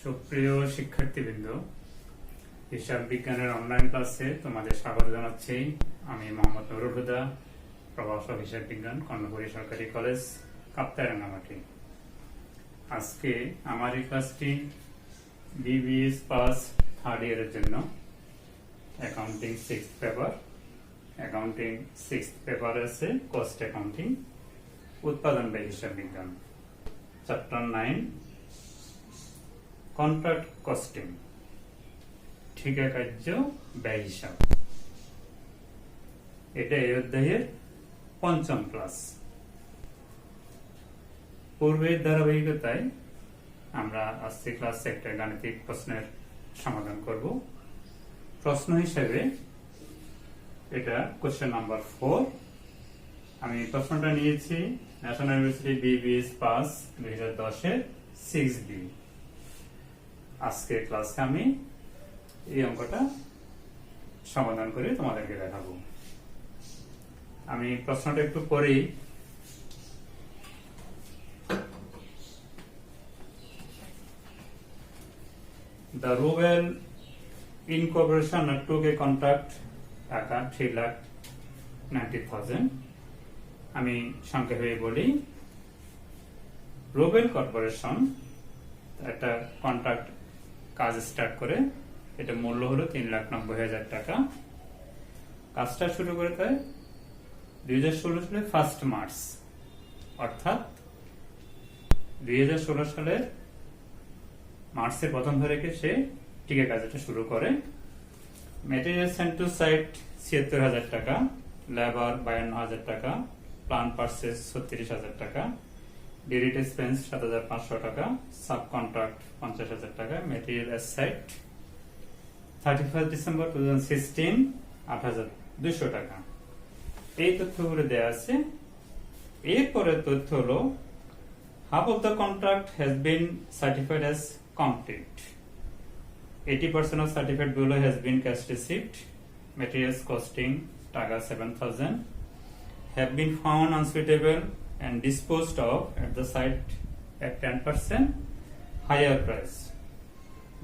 সুপ্রিয় শিক্ষার্থীবৃন্দ, হিসাব বিজ্ঞানের অনলাইন ক্লাসে তোমাদের স্বাগত জানাচ্ছি। আমি মোহাম্মদ নুরুল হুদা, প্রভাষক হিসাব বিজ্ঞান, কর্ণফুলী সরকারি কলেজ, কাপ্তাই রাঙ্গামাটি। আজকে আমার এই ক্লাসটি বিবিএস পাস থার্ড ইয়ারের জন্য accounting 6th paper. Accounting 6th paper আছে কস্ট অ্যাকাউন্টিং, উৎপাদন ব্যয় হিসাব বিজ্ঞান, চ্যাপ্টার 9 কন্ট্রাক্ট কস্টিং, ঠিকা কার্য ব্যয় হিসাব। এটা এই অধ্যায়ের 5ম ক্লাস। পূর্বের ধারাবাহিকতায় আমরা আজকে ক্লাসে একটা গাণিতিক প্রশ্নের সমাধান করব। প্রশ্ন হিসেবে এটা কোশ্চেন নাম্বার 4। আমি প্রশ্নটা নিয়েছি ন্যাশনাল ইউনিভার্সিটি বিবিএস পাস 2010-এর 6B। আজকে ক্লাসে আমি এই অঙ্কটা সমাধান করে তোমাদেরকে দেখাবো। আমি প্রশ্নটা একটু পড়ি। The Rubel Incorporation took a contract টাকা 3,90,000। আমি সংক্ষেপে বলি, রুবেল কর্পোরেশন একটা কন্ট্রাক্ট কাজ স্টার্ট করে, এটা মূল্য হলো 3,90,000 টাকা। কাজটা শুরু করে দেয় 2016 সালের 1 মার্চ, অর্থাৎ 2016 সালের মার্চের প্রথম তারিখে সে ঠিকা কাজটা শুরু করে। মেটেরিয়াল সেন্ট টু সাইট 76,000 টাকা, লেবার 52,000 টাকা, প্লান্ট পারচেজ 36,000 টাকা, ডিরেক্ট এক্সপেন্স 7,500 টাকা, সাব কন্ট্রাক্ট 50,000 টাকা, মেটেরিয়াল অ্যাসেট 31 ডিসেম্বর 2016 8,200 টাকা। এই তথ্যগুলো দেওয়া আছে। এরপরে তথ্য হলো half of the contract has been certified as complete. 80% of certified bill has been cash receipt. Materials costing টাকা 7,000 have been found unsuitable and disposed of at the site at 10% higher price.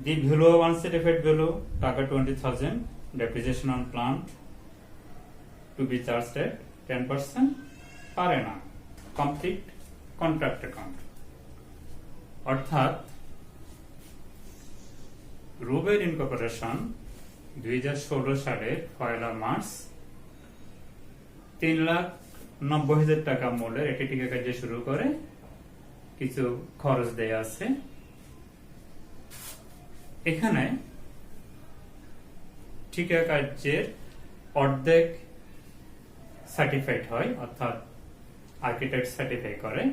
The value of uncertified value টাকা 20,000. Depreciation on plant to be charged at 10% per annum. Complete contract account. অর্থাৎ Rubel incorporation 2016 সালের 1 March 3,90,000 টাকা মূল্যের একটি ঠিকা কার্য শুরু করে। কিছু খরচ দেয়া আছে এখানে। ঠিকা কার্যের অর্ধেক সার্টিফাইড হয়, অর্থাৎ আর্কিটেক্ট সার্টিফাই করে।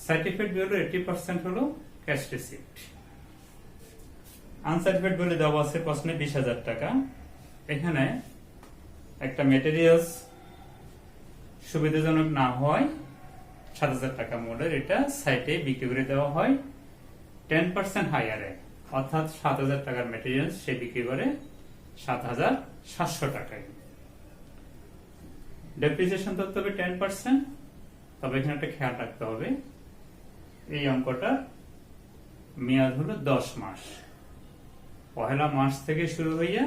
সার্টিফাইড বিল 80% হলো ক্যাশ রিসিপ্ট। আনসার্টিফাইড বিল দেওয়া আছে প্রশ্নে 20,000 টাকা। এখানে একটা মেটেরিয়ালস সুবিধাজনক না হয় 7,000 টাকা মূল্যের, এটা সাইটে বিক্রি করে দেওয়া হয় 10% হাইয়ারে, অর্থাৎ 7,000 টাকার মেটেরিয়ালস সে বিক্রি করে 7,700 টাকায়। ডেপ্রিসিয়েশন ধরতে হবে 10%। তবে এখানে একটা খেয়াল রাখতে হবে, এই অঙ্কটা মেয়াদ হলো 10 মাস। 1 মার্চ থেকে শুরু হইয়া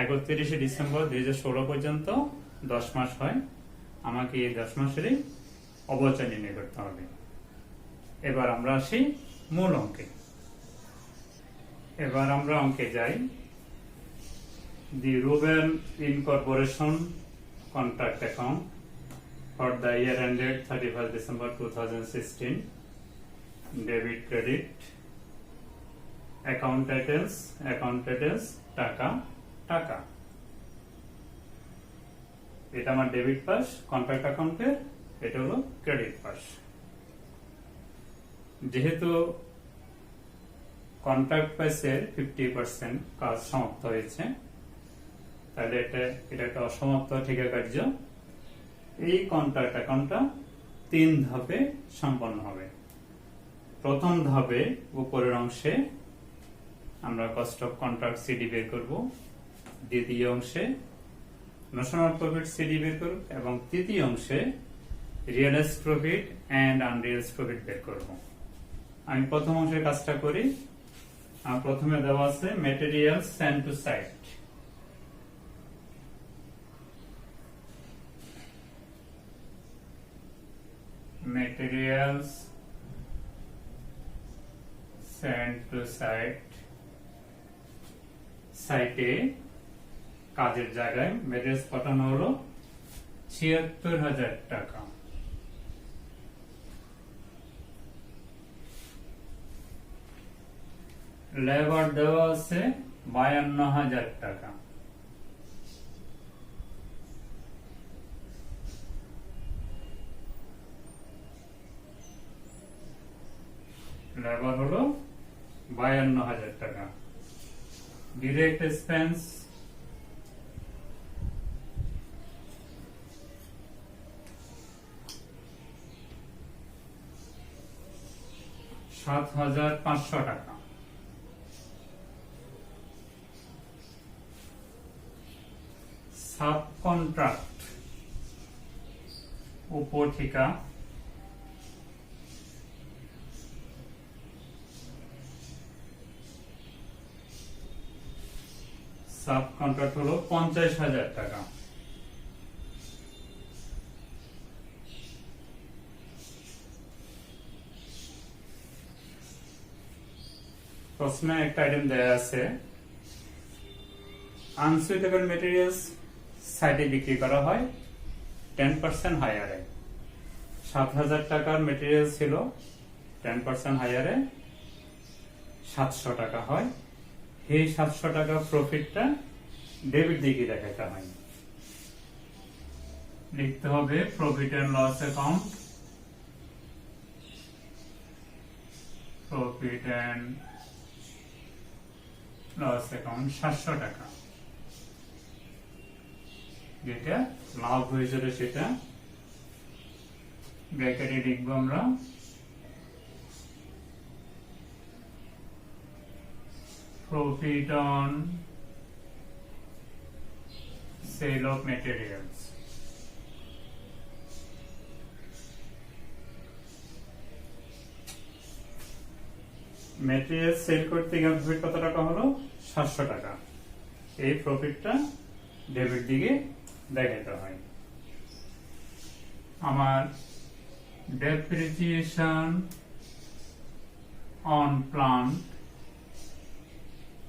31 ডিসেম্বর 2016 পর্যন্ত 10 মাস হয়। আমাকে এই 10 মাসেরই অবচয় নির্ণয় করতে হবে। এবার আমরা আসি মূল অঙ্কে। এবার আমরা অঙ্কে যাই। The Rubel incorporation contract account for the year ended 31st December 2016. Debit credit. Account titles টাকা টাকা। এটা আমার ডেবিট পাস কন্ট্রাক্ট অ্যাকাউন্টে, এটা হলো ক্রেডিট পাস। যেহেতু কন্ট্রাক্ট পাসের 50% কাজ সমাপ্ত হয়েছে, তাহলে এটা একটা অসমাপ্ত ঠিকা কার্য। এই কন্ট্রাক্ট অ্যাকাউন্টটা 3 ধাপে সম্পন্ন হবে। প্রথম ধাপে উপরের অংশে আমরা কস্ট অফ কন্ট্রাক্ট সিডি বের করব, দ্বিতীয় অংশে ন্যাশনাল প্রফিট সিডি বের করব, এবং তৃতীয় অংশে realised profit and unrealised profit বের করব। আমি প্রথম অংশের কাজটা করি। আমার প্রথমে দেওয়া আছে material sent to site. materials sent to site, সাইটে কাজের জায়গায় মেটেরিয়ালস পাঠানো হলো ৭৬,০০০ টাকা। লেবার দেওয়া আছে ৫২,০০০ টাকা। লেবার হলো ৫২,০০০ টাকা। ডিরেক্ট এক্সপেন্স ৳৭,৫০০ টাকা। সাব কন্ট্রাক্ট উপঠিকা সাব কন্ট্রাক্ট হলো ৫০,০০০ টাকা। প্রশ্নে একটা আইটেম দেয়া আছে, আনসুইটেবল মেটেরিয়ালস সাইটে বিক্রি করা হয় 10% হায়ারে। ৭,০০০ টাকার মেটেরিয়াল ছিল, 10% হায়ারে ৭০০ টাকা হয়। এই ৭০০ টাকা প্রফিটটা ডেবিট দিকে দেখাতে হয়। লিখতে হবে profit and loss account, profit and loss account ৭০০ টাকা। যেটা লাভ হয়েছিল সেটা ব্র্যাকেটে লিখবো আমরা profit on sale of materials। Material sale করতে গিয়ে প্রফিট কত টাকা হলো? ৭০০ টাকা। এই প্রফিটটা ডেবিট দিকে দেখাতে হয়। আমার ডেপ্রিসিয়েশন অন প্লান্ট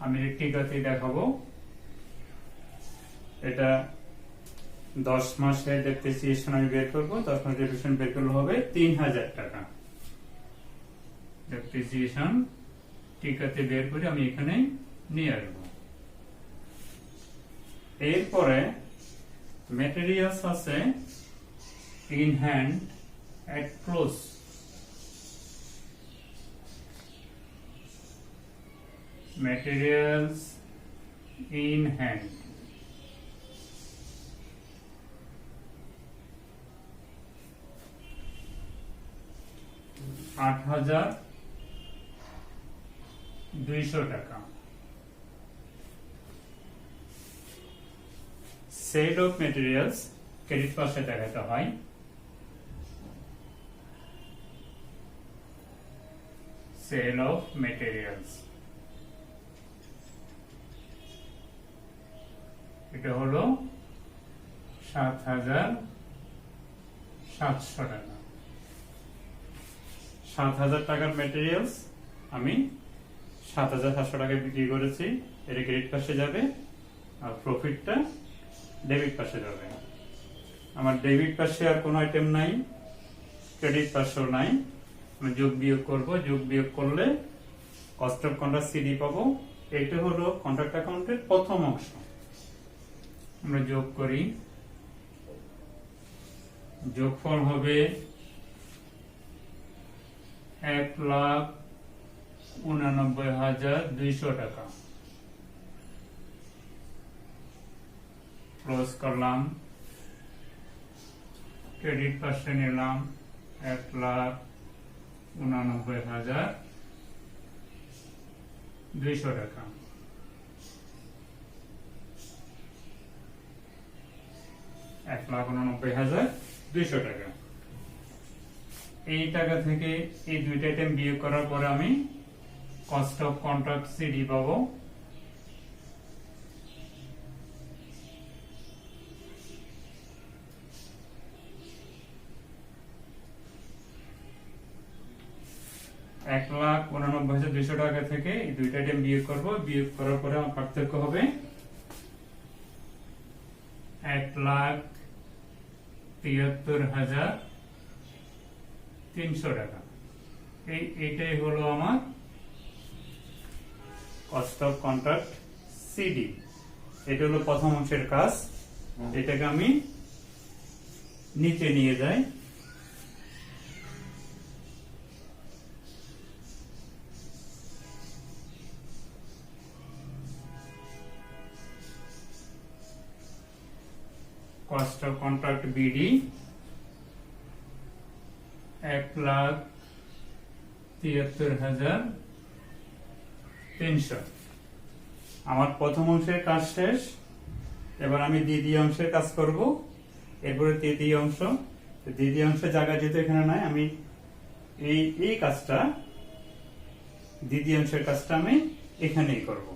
আমি রেক্টিকাতে দেখাবো। এটা 10 মাসের ডেপ্রিসিয়েশন আমি বের করবো। 10 মাসের ডেপ্রিসিয়েশন বের করলে হবে ৩,০০০ টাকা। ডেপ্রিসিয়েশন টিকাতে বের করে আমি এখানে নিয়ে আসবো। এরপরে মেটেরিয়ালস আছে in hand at close. materials in hand ৳৮,২০০ টাকা। সেল অফ মেটেরিয়ালস ক্রেডিট পাশে দেখাতে হয়। সেল অফ মেটেরিয়ালস এটা হলো ৭,৭০০ টাকা। ৭,০০০ টাকার মেটেরিয়ালস আমি ৭,৭০০ টাকায় বিক্রি করেছি। এটা ক্রেডিট পাশে যাবে আর প্রফিটটা ডেবিট পাশে যাবে। আমার ডেবিট পাশে আর কোনো আইটেম নাই, ক্রেডিট পাশেও নাই। আমি যোগ বিয়োগ করব। যোগ বিয়োগ করলে কস্ট অফ কন্ট্রাক্ট সিডি পাবো। এটা হলো কন্ট্রাক্ট অ্যাকাউন্টের প্রথম অংশ। আমরা যোগ করি, যোগফল হবে ১,৮৯,২০০ টাকা। ক্লোজ করলাম, ক্রেডিট পাশে নিলাম ১,৮৯,২০০ টাকা। $১,৮৯,২০০ টাকা। এই টাকা থেকে এই দুইটা আইটেম বিয়োগ করার পরে আমি কস্ট অফ কন্ট্রাক্ট সিডি পাবো। $1,89,200 থেকে এই দুইটা আইটেম বিয়োগ করবো, বিয়োগ করার পরে আমার পার্থক্য হবে $1,73,300। এইটাই হলো আমার কস্ট অফ কন্ট্রাক্ট সিডি। এটা হলো প্রথম অংশের কাজ। এটাকে আমি নিচে নিয়ে যাই। Cost of contract BD 1,73,300। আমার প্রথম অংশের কাজ শেষ। এবার আমি দ্বিতীয় অংশের কাজ করব। এরপরে তৃতীয় অংশ। দ্বিতীয় অংশের জায়গা যেহেতু এখানে নাই, আমি এই কাজটা, দ্বিতীয় অংশের কাজটা আমি এখানেই করব।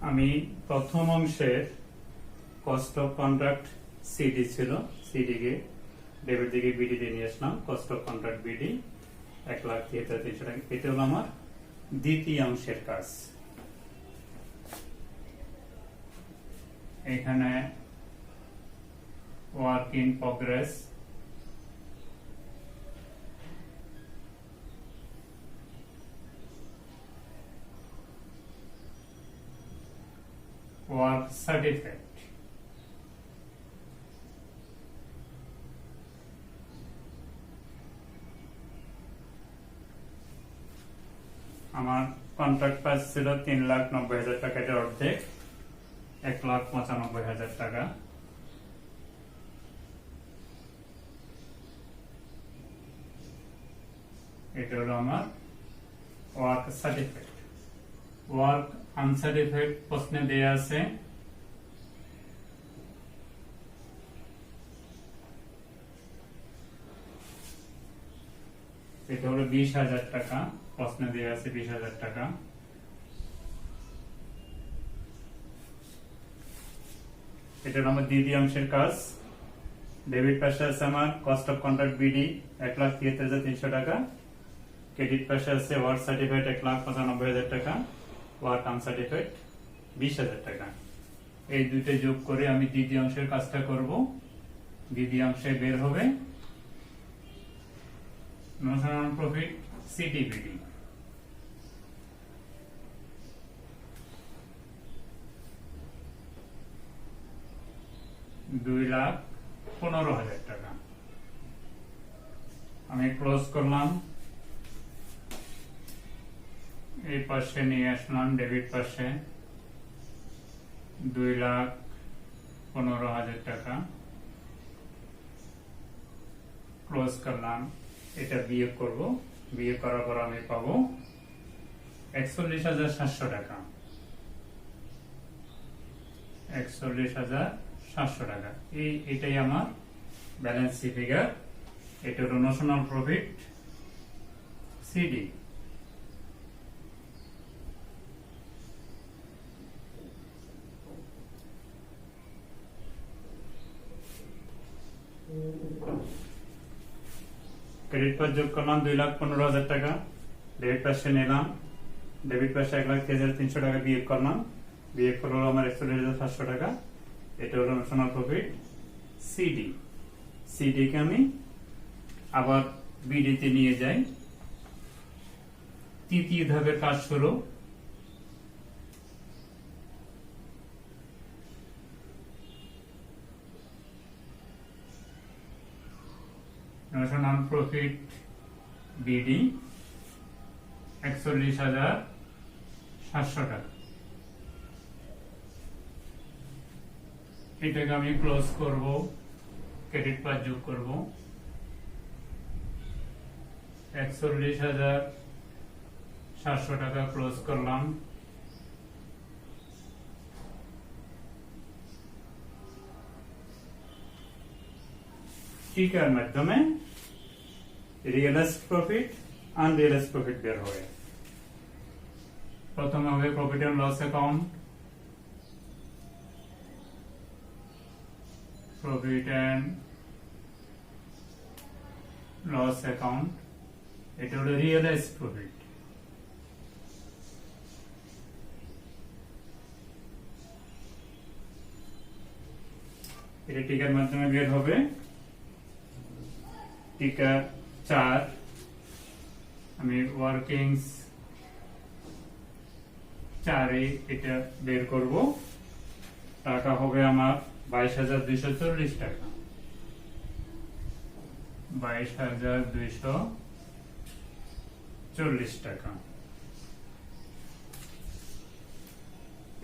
আমি প্রথম অংশের কস্ট অফ কন্ট্রাক্ট সিডি ছিল, সিডি কে ডেবিট দিকে বিডি দিয়ে নিয়ে আসলাম। কস্ট অফ কন্ট্রাক্ট বিডি 1,73,300 টাকা। এটা হলো আমার দ্বিতীয় অংশের কাজ। এখানে work in progress, work certificate, আমার কন্ট্রাক্ট প্রাইস ছিল 3,90,000 টাকা, এটার অর্ধেক 1,95,000 টাকা। এটা হলো আমার ওয়ার্ক সার্টিফিকেট। ওয়ার্ক আনসার্টিফাইড প্রশ্নে দেয়া আছে এটা হলো 20,000 টাকা। প্রশ্নে দেয়া আছে 20,000 টাকা। এটা হলো আমার দ্বিতীয় অংশের কাজ। ডেবিট পাশে আছে আমার কস্ট অফ কন্ট্রাক্ট বিডি 1,73,300 টাকা। ক্রেডিট পাশে আছে ওয়ার্ক সার্টিফাইড 1,95,000 টাকা। ওয়ার্ক আনসার্টিফাইড 20,000 টাকা। এই দুইটা যোগ করে আমি দ্বিতীয় অংশের কাজটা করব। দ্বিতীয় অংশে বের হবে নোশনাল প্রফিট সিটিবিডি। $2,15,000 টাকা। আমি ক্লোজ করলাম। এই পাশে নিয়ে আসলাম ডেবিট পাশে $2,15,000 টাকা। ক্লোজ করলাম। এটা বিয়োগ করব। বিয়োগ করার পর আমি পাবো 41,700 টাকা। 41,700 টাকা। এটাই আমার ব্যালেন্স শি ফিগার। এটা হলো notional profit CD. Credit pass যোগ করলাম 2,15,000 টাকা। ডেবিট পাশে নিলাম। ডেবিট পাশে 1,03,300 টাকা বিয়োগ করলাম। বিয়োগ করলো আমার 41,700 টাকা। এটা হলো ন্যাশনাল প্রফিট সিডি। সিডি কে আমি আবার বিডিতে নিয়ে যাই। তৃতীয় ধাপের কাজ শুরু। ন্যাশনাল প্রফিট বিডি 41,700 টাকা। এটাকে আমি ক্লোজ করব। ক্রেডিট পাস যোগ করব। 41,700 টাকা ক্লোজ করলাম। টিকার মাধ্যমে রিয়েলাইজড প্রফিট আনরিয়েলাইজড প্রফিট বের হবে। প্রথমে হবে profit and loss account, profit and loss account, এটা হলো রিয়েলাইজড প্রফিট। এটা টিকার মাধ্যমে বের হবে। টিকা 4 আমি ওয়ার্কিংস 4 এটা বের করব। টাকা হবে আমার 22,240 টাকা, 22,240 টাকা।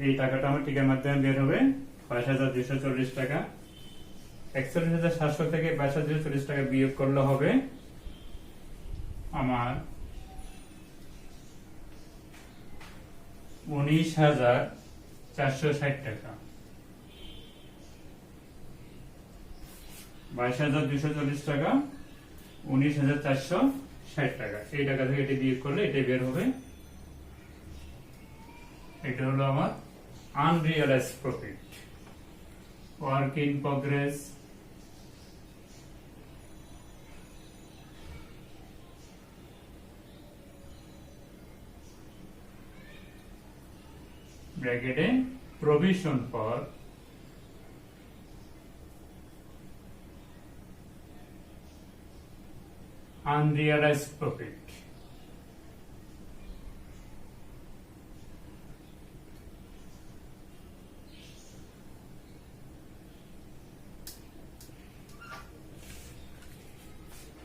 এই টাকাটা আমার টিকার মাধ্যমে বের হবে 22,240 টাকা। 41,700 থেকে 22,240 টাকা বিয়োগ করলে হবে আমার 19,460 টাকা। 22,240 টাকা, 19,460 টাকা। এই টাকা থেকে এটি বিয়োগ করলে এটাই বের হবে। এটা হলো আমার unrealized profit. Work in progress, ব্র্যাকেটে প্রভিশন ফর unrealized profit।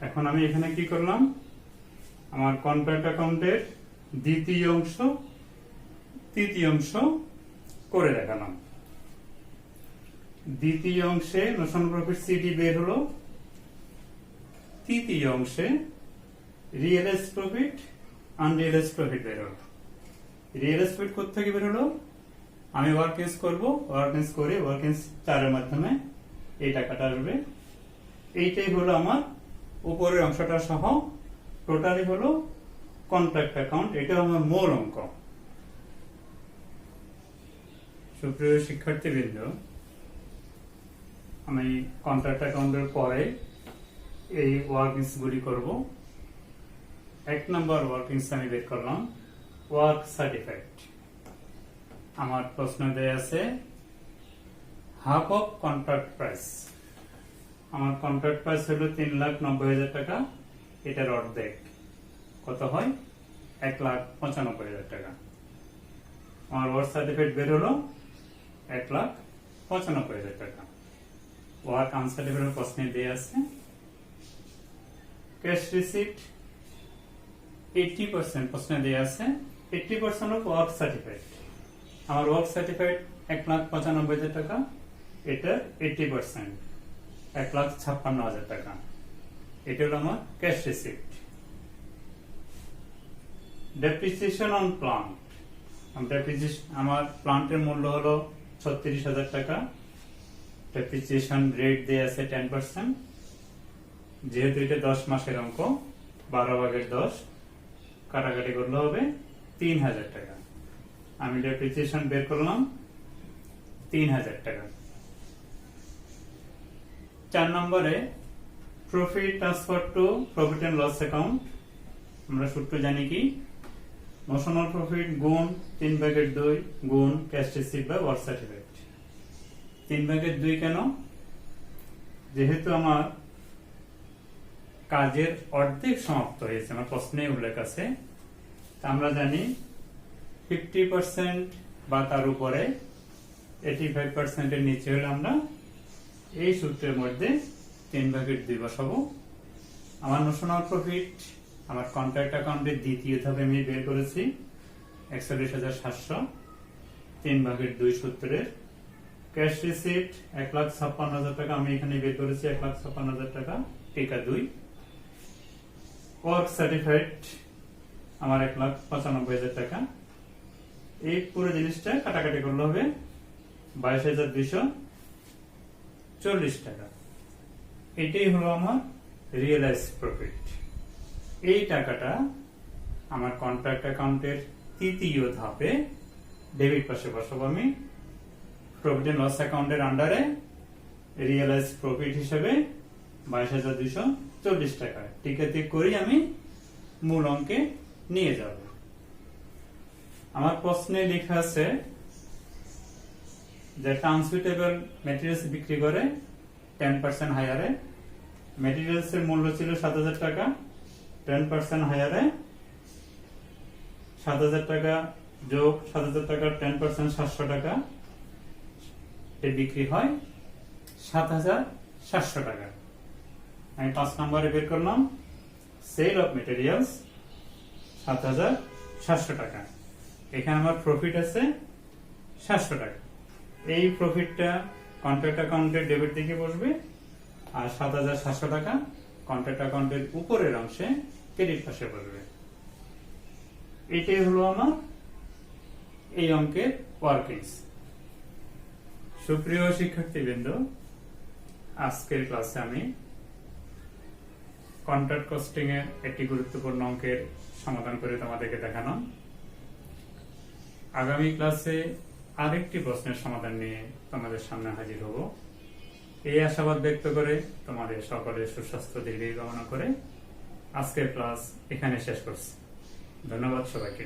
এখন আমি এখানে কি করলাম, আমার কন্ট্রাক্ট অ্যাকাউন্টের দ্বিতীয় অংশ তৃতীয় অংশ করে দেখালাম। দ্বিতীয় অংশে নোশন প্রফিট সিডি বের হলো, তৃতীয় অংশে রিয়েলাইজড প্রফিট আনরিয়েলাইজড প্রফিট বের হলো। রিয়েলাইজড প্রফিট কোথা থেকে বের হলো, আমি ওয়ার্কিংস করব, ওয়ার্কিংস করে ওয়ার্কিংস 4 এর মাধ্যমে এই টাকাটা আসবে। এইটাই হলো আমার উপরের অংশটা সহ টোটালি হলো কন্ট্রাক্ট অ্যাকাউন্ট। এটা আমার মূল অঙ্ক। সুপ্রিয় শিক্ষার্থীবৃন্দ, আমি কন্ট্রাক্ট অ্যাকাউন্টের পরে এই ওয়ার্কিংস গুলি করব। 1 নম্বর ওয়ার্কিংস আমি বের করলাম, ওয়ার্ক সার্টিফাইড। আমার প্রশ্ন দেয়া আছে হাফ অফ কন্ট্রাক্ট প্রাইস। আমার কন্ট্রাক্ট প্রাইস হলো 3,90,000 টাকা, এটার অর্ধেক কত হয় 1,95,000 টাকা। আমার ওয়ার্ক সার্টিফিকেট বের হলো 1,95,000 টাকা। ওয়ার্ক আনসার্টিফিকেট প্রশ্নে দেয়া আছে ক্যাশ রিসিপ্ট 80% প্রশ্নে দেয়া আছে 80% অফ ওয়ার্ক সার্টিফিকেট। আমার ওয়ার্ক সার্টিফিকেট 1,95,000 টাকা, এটা 80% 1,56,000 টাকা। এটা হলো আমার cash receipt. Depreciation on plant, আমার প্লান্টের মূল্য হলো 36,000 টাকা। ডেপ্রিসিয়েশন রেট দেয়া আছে 10%। যেহেতু এটা 10 মাসের অঙ্ক, 12/10 কাটাকাটি করলে হবে 3,000 টাকা। আমি ডেপ্রিসিয়েশন বের করলাম 3,000 টাকা। 4 নম্বরে profit transfer to profit and loss account. আমরা সূত্র জানি কি, নোশনাল প্রফিট গুণ 3/2 গুণ ক্যাশ রিসিপ্ট বা ওয়ার্ক সার্টিফিকেট। 3/2 কেন, যেহেতু আমার কাজের অর্ধেক সমাপ্ত হয়েছে, আমার প্রশ্নে উল্লেখ আছে। আমরা জানি 50% বা তার উপরে 85% এর নিচে হলে আমরা এই সূত্রের মধ্যে 3/2 বসাবো। আমার নোশনাল প্রফিট আমার কন্ট্রাক্ট অ্যাকাউন্টের দ্বিতীয় ধাপে আমি বের করেছি 41,700, 3/2 সূত্রের। ক্যাশ রিসিপ্ট 1,56,000 টাকা, আমি এখানে বের করেছি 1,56,000 টাকা, টিকা 2। ওয়ার্ক সার্টিফাইড আমার 1,95,000 টাকা। এই পুরো জিনিসটা কাটাকাটি করলে হবে 22,240 টাকা। এটাই হলো আমার রিয়েলাইজ প্রফিট। এই টাকাটা আমার কন্ট্রাক্ট অ্যাকাউন্টের তৃতীয় ধাপে ডেবিট পাশে বসাবো আমি প্রফিট এন্ড লস অ্যাকাউন্টের আন্ডারে রিয়েলাইজ প্রফিট হিসেবে 22,240 টাকা টিকাতে করে আমি মূল অঙ্কে নিয়ে যাব। আমার প্রশ্নে লেখা আছে যে ট্রান্সমিটেবল ম্যাটেরিয়ালস বিক্রি করে 10% হায়ারে, ম্যাটেরিয়ালস এর মূল্য ছিল 7,000 টাকা, 10% হায়ারে 7,000 টাকা যোগ 7,000 টাকা 10% 700 টাকা বিক্রি হয় 7,700 টাকা। আমি 5 নম্বরে বের করলাম সেল অফ মেটেরিয়ালস 7,700 টাকা। এখানে আমার প্রফিট আছে 700 টাকা। এই প্রফিটটা কন্ট্রাক্ট অ্যাকাউন্টের ডেবিট দিকে বসবে আর 7,700 টাকা কন্ট্রাক্ট অ্যাকাউন্টের উপরের অংশে ক্রেডিট পাশে বসবে। এটাই হলো আমার এই অঙ্কের ওয়ার্কিংস। সুপ্রিয় শিক্ষার্থীবৃন্দ, আজকের ক্লাসে আমি কন্ট্রাক্ট কস্টিং এর একটি গুরুত্বপূর্ণ অঙ্কের সমাধান করে তোমাদেরকে দেখালাম। আগামী ক্লাসে আরেকটি প্রশ্নের সমাধান নিয়ে তোমাদের সামনে হাজির হব। এই আশাবাদ ব্যক্ত করে তোমাদের সকলের সুস্বাস্থ্য দীর্ঘ কামনা করে আজকের ক্লাস এখানে শেষ করছি। ধন্যবাদ সবাইকে।